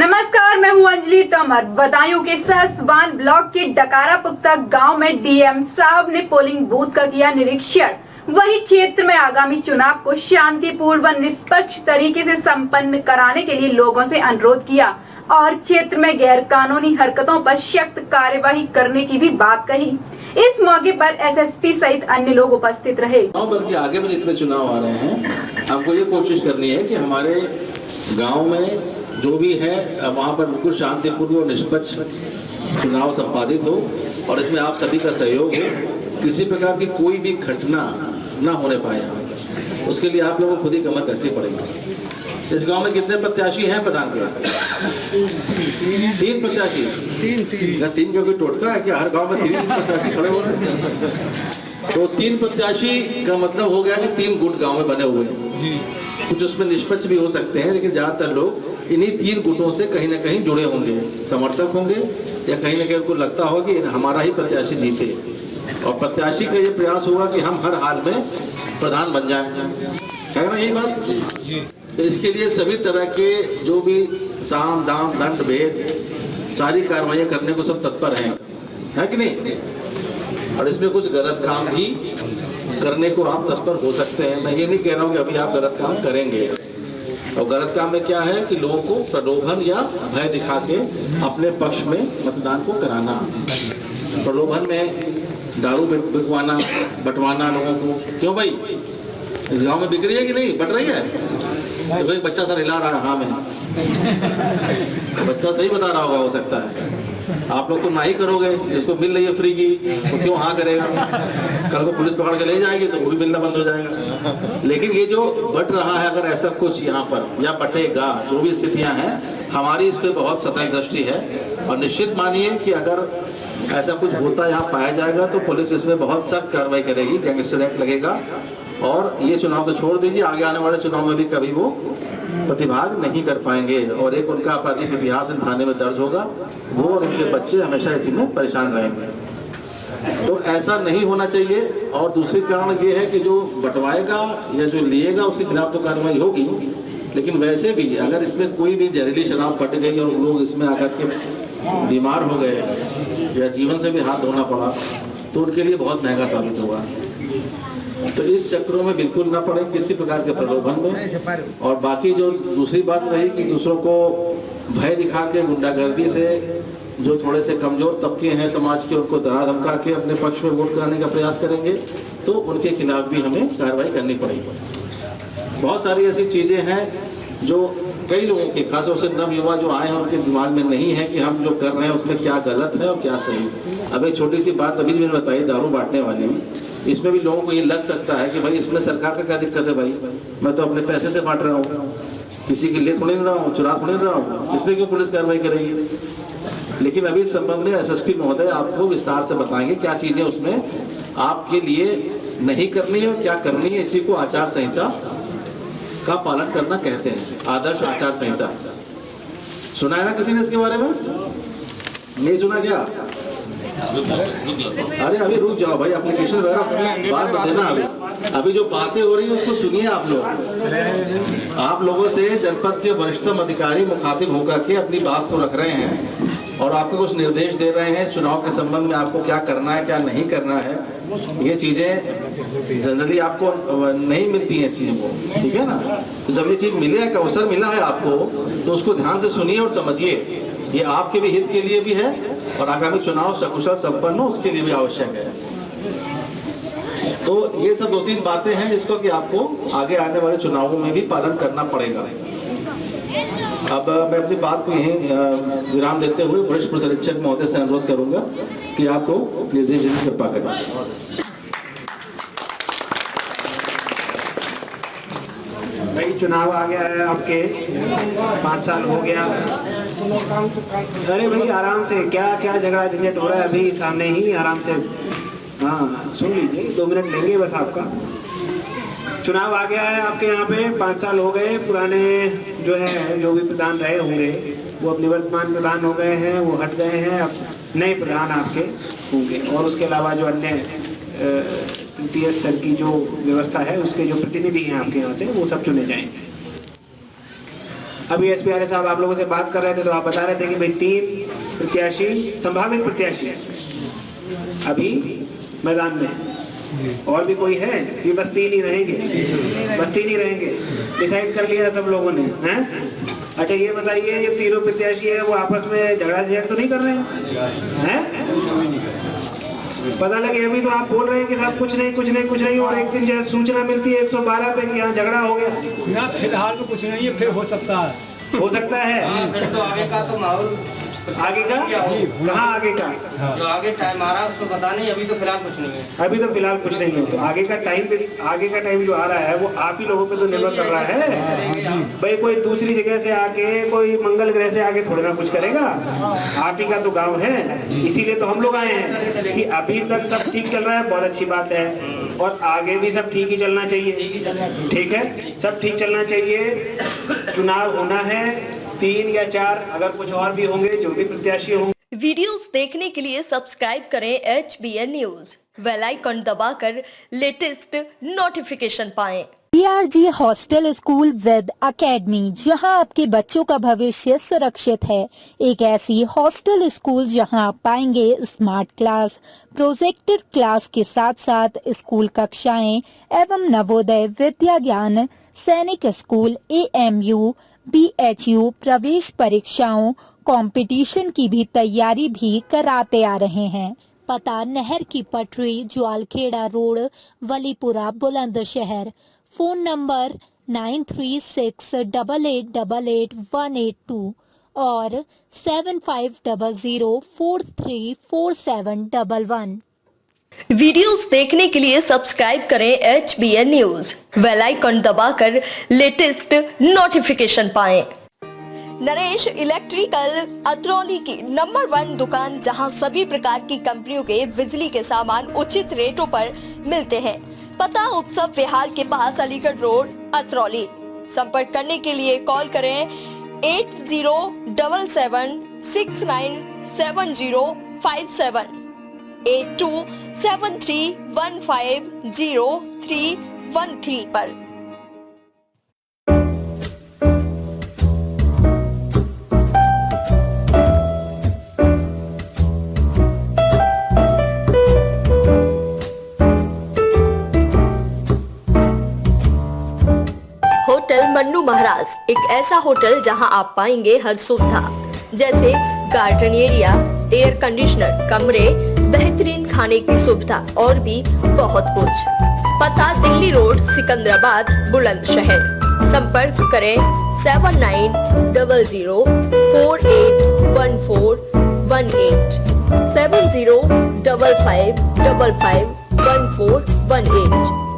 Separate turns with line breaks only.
नमस्कार, मैं हूं अंजलि तोमर। बदायूं के सहसवान ब्लॉक के डकारा पुख्ता गांव में डीएम साहब ने पोलिंग बूथ का किया निरीक्षण। वही क्षेत्र में आगामी चुनाव को शांतिपूर्ण व निष्पक्ष तरीके से संपन्न कराने के लिए लोगों से अनुरोध किया और क्षेत्र में गैर कानूनी हरकतों पर सख्त कार्यवाही करने की भी बात कही। इस मौके पर एसएसपी सहित अन्य लोग उपस्थित रहे।
बल्कि आगे भी जितने चुनाव आ रहे हैं, आपको ये कोशिश करनी है कि हमारे गांव में जो भी है वहाँ पर बिल्कुल शांतिपूर्ण और निष्पक्ष चुनाव संपादित हो और इसमें आप सभी का सहयोग हो। किसी प्रकार की कोई भी घटना ना होने पाए, उसके लिए आप लोगों को खुद ही कमर कसनी पड़ेगी। इस गांव में कितने प्रत्याशी हैं प्रधान के? 3 प्रत्याशी। तीन क्योंकि टोटका है कि हर गांव में 3 प्रत्याशी खड़े हो रहे हैं, तो 3 प्रत्याशी का मतलब हो गया कि 3 गुट गांव में बने हुए हैं। कुछ उसमें निष्पक्ष भी हो सकते हैं, लेकिन ज्यादातर लोग इन्हीं 3 गुटों से कहीं ना कहीं जुड़े होंगे, समर्थक होंगे या कहीं ना कहीं उनको लगता होगा कि हमारा ही प्रत्याशी जीते और प्रत्याशी का ये प्रयास होगा कि हम हर हाल में प्रधान बन जाएं। है ना यही बात? तो इसके लिए सभी तरह के जो भी साम दाम दंड भेद सारी कार्रवाई करने को सब तत्पर हैं, है कि नहीं? और इसमें कुछ गलत काम भी करने को आप तत्पर हो सकते हैं। मैं ये नहीं कह रहा हूँ कि अभी आप गलत काम करेंगे। और गलत काम में क्या है कि लोगों को प्रलोभन या भय दिखा के अपने पक्ष में मतदान को कराना। प्रलोभन में दारू बिकवाना, बंटवाना लोगों को। क्यों भाई, इस गांव में बिक रही है कि नहीं? बट रही है? तो भाई बच्चा सर हिला रहा है हाँ में, बच्चा सही बता रहा होगा, हो सकता है। आप लोग तो ना ही करोगे, जिसको मिल रही है फ्री की तो क्यों हाँ करेगा? कल को पुलिस पकड़ के ले जाएगी तो वो भी मिलना बंद हो जाएगा। लेकिन ये जो बट रहा है, अगर ऐसा कुछ यहाँ पर या बटेगा, जो भी स्थितियाँ हैं, हमारी इस पर बहुत सतर्क दृष्टि है। और निश्चित मानिए कि अगर ऐसा कुछ होता यहाँ पाया जाएगा तो पुलिस इसमें बहुत सख्त कार्रवाई करेगी, गैंगस्टर एक्ट लगेगा। और ये चुनाव तो छोड़ दीजिए, आगे आने वाले चुनाव में भी कभी वो प्रतिभाग नहीं कर पाएंगे और एक उनका आपराधिक इतिहास थाने में दर्ज होगा। वो और उनके बच्चे हमेशा इसी में परेशान रहेंगे। तो ऐसा नहीं होना चाहिए। और दूसरी कारण ये है कि जो बंटवाएगा या जो लिएगा उसके खिलाफ तो कार्रवाई होगी, लेकिन वैसे भी अगर इसमें कोई भी जहरीली शराब पट गई और लोग इसमें आकर के बीमार हो गए या जीवन से भी हाथ धोना पड़ा तो उनके लिए बहुत महंगा साबित होगा। तो इस चक्रों में बिल्कुल ना पड़े, किसी प्रकार के प्रलोभन में। और बाकी जो दूसरी बात रही कि दूसरों को भय दिखा के, गुंडागर्दी से जो थोड़े से कमजोर तबके हैं समाज के, उनको डरा धमका के अपने पक्ष में वोट कराने का प्रयास करेंगे तो उनके खिलाफ भी हमें कार्रवाई करनी पड़ेगी। बहुत सारी ऐसी चीजें हैं जो कई लोगों के, खासतौर से नव युवा जो आए हैं, उनके दिमाग में नहीं है कि हम जो कर रहे हैं उसमें क्या गलत है और क्या सही। अब एक छोटी सी बात अभी मैंने बताई, दारू बांटने वाली, इसमें भी लोगों को ये लग सकता है कि भाई इसमें सरकार का क्या दिक्कत है, भाई मैं तो अपने पैसे से बांट रहा हूँ, किसी के लिए थोड़ी नहीं रहा हूँ, चुरा थोड़ी नहीं रहा हूँ, इसमें क्यों पुलिस कार्रवाई करेगी? लेकिन अभी इस संबंध में एसएसपी महोदय आपको विस्तार से बताएंगे क्या चीजें उसमें आपके लिए नहीं करनी है और क्या करनी है। इसी को आचार संहिता का पालन करना कहते हैं, आदर्श आचार संहिता। सुना है ना किसी ने इसके बारे में? नहीं सुना क्या? अरे अभी रुक जाओ भाई, एप्लीकेशन वगैरह बात मत देना। अभी जो बातें हो रही है उसको सुनिए आप लोग। आप लोगों से जनपद के वरिष्ठतम अधिकारी मुखातिब होकर के अपनी बात को रख रहे हैं और आपको कुछ निर्देश दे रहे हैं चुनाव के संबंध में, आपको क्या करना है क्या नहीं करना है। ये चीजें जनरली आपको नहीं मिलती हैं इस चीजों को, ठीक है ना? तो जब ये चीज मिले, एक अवसर मिला है आपको, तो उसको ध्यान से सुनिए और समझिए। ये आपके भी हित के लिए भी है और आगामी चुनाव सकुशल संपन्न हो उसके लिए भी आवश्यक है। तो ये सब 2-3 बातें हैं जिसको कि आपको आगे आने वाले चुनावों में भी पालन करना पड़ेगा। अब मैं अपनी बात को यहीं विराम देते हुए वरिष्ठ पुलिस अधीक्षक महोदय से अनुरोध करूंगा कि आपको निर्देश देने की कृपा करें।
भाई चुनाव आ गया है, आपके 5 साल हो गया। अरे भाई आराम से, क्या क्या झगड़ा झंझट हो रहा है अभी सामने ही, आराम से हाँ सुन लीजिए, 2 मिनट लेंगे बस आपका। चुनाव आ गया है आपके यहाँ पे, 5 साल हो गए। पुराने जो है जो भी प्रधान रहे होंगे वो अब निवर्तमान प्रधान हो गए हैं, वो हट गए हैं, अब नए प्रधान आपके होंगे। और उसके अलावा जो अन्य तृतीय स्तर की जो व्यवस्था है उसके जो प्रतिनिधि हैं आपके यहाँ से वो सब चुने जाएंगे। अभी एसपी साहब आप लोगों से बात कर रहे थे तो आप बता रहे थे कि भाई 3 प्रत्याशी, संभावित प्रत्याशी अभी मैदान में, और भी कोई है कि बस 3 ही रहेंगे? बस 3 ही रहेंगे, डिसाइड कर लिया सब लोगों ने, हैं? अच्छा ये बताइए, ये तीनों प्रत्याशी है वो आपस में झगड़ा झगड़ तो नहीं कर रहे हैं? पता लगे अभी तो आप बोल रहे हैं कि साहब कुछ नहीं, और एक दिन जैसे सूचना मिलती है 112 पे कि यहाँ झगड़ा हो गया।
ना फिलहाल तो कुछ नहीं है, फिर हो सकता है।
फिर तो आगे का तो माहौल,
आगे का कहाँ, आगे का
जो आगे टाइम आ रहा है उसको पता नहीं, अभी तो फिलहाल कुछ नहीं है।
अभी तो फिलहाल कुछ नहीं है, तो आगे का टाइम जो आ रहा है वो आप ही लोगों पे तो निर्भर कर रहा है भाई। कोई दूसरी जगह से आके, कोई मंगल ग्रह से आके थोड़ी ना कुछ करेगा, आप ही का तो गांव है। इसीलिए तो हम लोग आए हैं कि अभी तक सब ठीक चल रहा है, बहुत अच्छी बात है, और आगे भी सब ठीक ही चलना चाहिए। ठीक है, सब ठीक चलना चाहिए। चुनाव होना है 3 या 4, अगर कुछ और भी होंगे, जो भी प्रत्याशी होंगे।
वीडियोस देखने के लिए सब्सक्राइब करें HBN न्यूज, बेल आइकन दबाकर लेटेस्ट नोटिफिकेशन पाएं।
PRG hostel school with academy, जहां आपके बच्चों का भविष्य सुरक्षित है। एक ऐसी हॉस्टल स्कूल जहां आप पाएंगे स्मार्ट क्लास, प्रोजेक्टर क्लास के साथ साथ स्कूल कक्षाएं एवं नवोदय विद्या ज्ञान, सैनिक स्कूल, AMU, BHU प्रवेश परीक्षाओं, कंपटीशन की भी तैयारी भी कराते आ रहे हैं। पता नहर की पटरी, ज्वालखेड़ा रोड, वलीपुरा, बुलंदशहर। फोन नंबर 9368888182 और 7500434711।
वीडियोस देखने के लिए सब्सक्राइब करें HBN न्यूज, बेल आइकन दबाकर लेटेस्ट नोटिफिकेशन पाएं। नरेश इलेक्ट्रिकल अतरौली की नंबर 1 दुकान, जहां सभी प्रकार की कंपनियों के बिजली के सामान उचित रेटों पर मिलते हैं। पता उत्सव विहार के पास, अलीगढ़ रोड, अतरौली। संपर्क करने के लिए कॉल करें 8077697057 8273150313 पर। होटल मन्नू महाराज, एक ऐसा होटल जहां आप पाएंगे हर सुविधा, जैसे गार्डन एरिया, एयर कंडीशनर, कमरे, बेहतरीन खाने की सुविधा और भी बहुत कुछ। पता दिल्ली रोड, सिकंदराबाद, बुलंदशहर। संपर्क करें 7900481418 7055551418।